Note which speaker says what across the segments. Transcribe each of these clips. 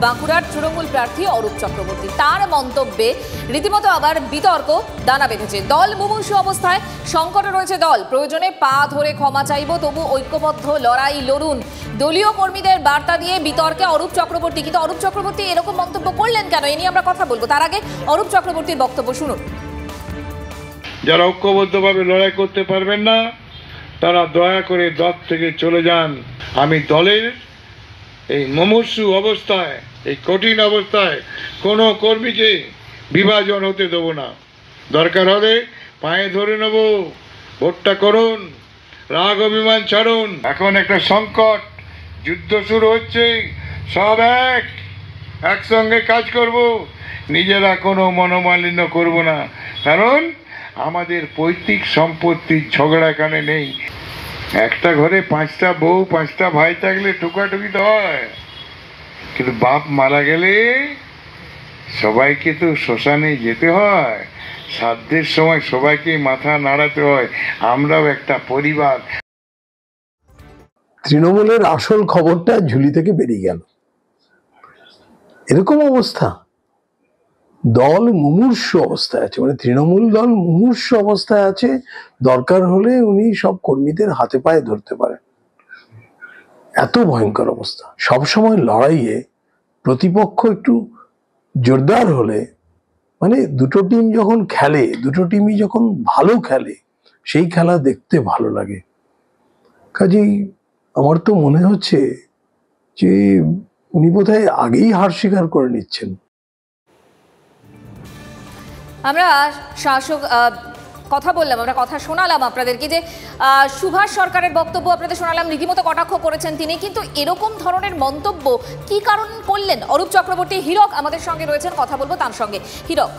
Speaker 1: বাঁকুড়ার তৃণমূল প্রার্থী অরূপ চক্রবর্তী, তার মন্তব্যে রীতিমতো আবার বিতর্ক দানা বেঁধেছে। দল মুমূর্ষু অবস্থায়, সংকটে রয়েছে দল, প্রয়োজনে পা ধরে ক্ষমা চাইব, তবু ঐক্যবদ্ধ লড়াই লড়ুন। দলীয় কর্মীদের বার্তা দিয়ে বিতর্কে অরূপ চক্রবর্তী। কিন্তু অরূপ চক্রবর্তী এরকম মন্তব্য করলেন কেন, এ নিয়ে আমরা কথা বলবো। তার আগে অরূপ চক্রবর্তীর বক্তব্য শুনুন।
Speaker 2: যারা ঐক্যবদ্ধভাবে লড়াই করতে পারবেন না, তারা দয়া করে দল থেকে চলে যান। আমি দলের এই মুমূর্ষু অবস্থায়, এই কঠিন অবস্থায় কোনো কর্মীকে বিভাজন হতে দেব না। দরকার হলে পায়ে ধরে নেব, ভোটটা করুন, রাগ অভিমান ছাড়ুন। এখন একটা সংকট, যুদ্ধ শুরু হচ্ছে, সব একসঙ্গে কাজ করব, নিজেরা কোনো মনোমালিন্য করব না। কারণ আমাদের পৈতৃক সম্পত্তির ঝগড়া এখানে নেই। একটা ঘরে 5টা বউ 5টা ভাই থাকলে টুকাটুকি তো হয়, কিন্তু বাপ মারা গেলে সবাইকে তো শ্মশানে যেতে হয়, শ্রাদ্ধের সময় সবাইকে মাথা নাড়াতে হয়। আমরাও একটা পরিবার।
Speaker 3: তৃণমূলের আসল খবরটা ঝুলি থেকে বেরিয়ে গেল, এরকম অবস্থা। দল মুমূর্ষু অবস্থায় আছে, মানে তৃণমূল দল মুমূর্ষু অবস্থায় আছে। দরকার হলে উনি সব কর্মীদের হাতে পায়ে ধরতে পারেন, এত ভয়ঙ্কর অবস্থা। সবসময় লড়াইয়ে প্রতিপক্ষ একটু জোরদার হলে, মানে দুটো টিম যখন খেলে, দুটো টিমই যখন ভালো খেলে, সেই খেলা দেখতে ভালো লাগে। কাজেই আমার তো মনে হচ্ছে যে উনি বোধহয় আগেই হার স্বীকার করে নিচ্ছেন।
Speaker 1: আমরা শাসক কথা বললাম, আমরা কথা শোনালাম আপনাদেরকে, যে সুভাষ সরকারের বক্তব্য আপনাদের শোনালাম, রীতিমতো কটাক্ষ করেছেন তিনি। কিন্তু এরকম ধরনের মন্তব্য কি কারণ করলেন অরূপ চক্রবর্তী? হীরক আমাদের সঙ্গে রয়েছেন, কথা বলবো তার সঙ্গে। হীরক।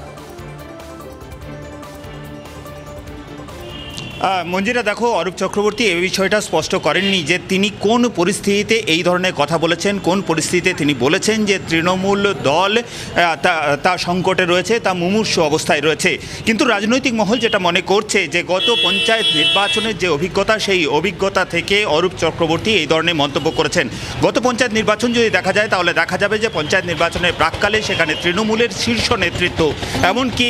Speaker 4: মঞ্জিরা, দেখো, অরূপ চক্রবর্তী এই বিষয়টা স্পষ্ট করেননি যে তিনি কোন পরিস্থিতিতে এই ধরনের কথা বলেছেন, কোন পরিস্থিতিতে তিনি বলেছেন যে তৃণমূল দল তা সংকটে রয়েছে, তা মুমূর্ষু অবস্থায় রয়েছে। কিন্তু রাজনৈতিক মহল যেটা মনে করছে যে গত পঞ্চায়েত নির্বাচনের যে অভিজ্ঞতা, সেই অভিজ্ঞতা থেকে অরূপ চক্রবর্তী এই ধরনের মন্তব্য করেছেন। গত পঞ্চায়েত নির্বাচন যদি দেখা যায়, তাহলে দেখা যাবে যে পঞ্চায়েত নির্বাচনের প্রাককালে সেখানে তৃণমূলের শীর্ষ নেতৃত্ব, এমনকি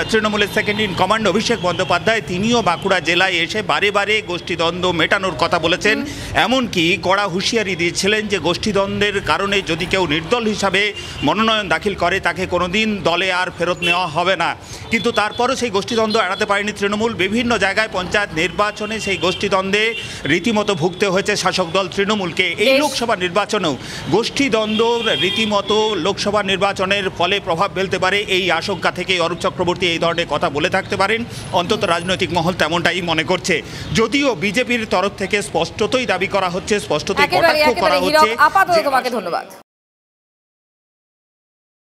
Speaker 4: তৃণমূলের second in command Abhishek Bandyopadhyay, তিনিও বাঁকুড়া জেলায় এসে বারে বারে গোষ্ঠীদ্বন্দ্ব মেটানোর কথা বলেছেন। এমনকি কড়া হুঁশিয়ারি দিয়েছিলেন যে গোষ্ঠীদ্বন্দ্বের কারণে যদি কেউ নির্দল হিসাবে মনোনয়ন দাখিল করে, তাকে কোনোদিন দলে আর ফেরত নেওয়া হবে না। কিন্তু তারপরও সেই গোষ্ঠীদ্বন্দ্ব এড়াতে পারেনি তৃণমূল। বিভিন্ন জায়গায় পঞ্চায়েত নির্বাচনে সেই গোষ্ঠীদ্বন্দ্বে রীতিমতো ভুগতে হয়েছে শাসক দল তৃণমূলকে। এই লোকসভা নির্বাচনেও গোষ্ঠীদ্বন্দ্ব রীতিমতো লোকসভা নির্বাচনের ফলে প্রভাব ফেলতে পারে, এই আশঙ্কা থেকে অরূপ চক্রবর্তী এই ধরনের কথা বলে থাকতে পারেন। অন্তত রাজনৈতিক মহল তেমনটাই মনে করছে। যদিও বিজেপির তরফ থেকে স্পষ্টতই দাবি করা হচ্ছে, স্পষ্টতই কটাক্ষ করা হচ্ছে।
Speaker 1: আপাতত তোমাকে ধন্যবাদ।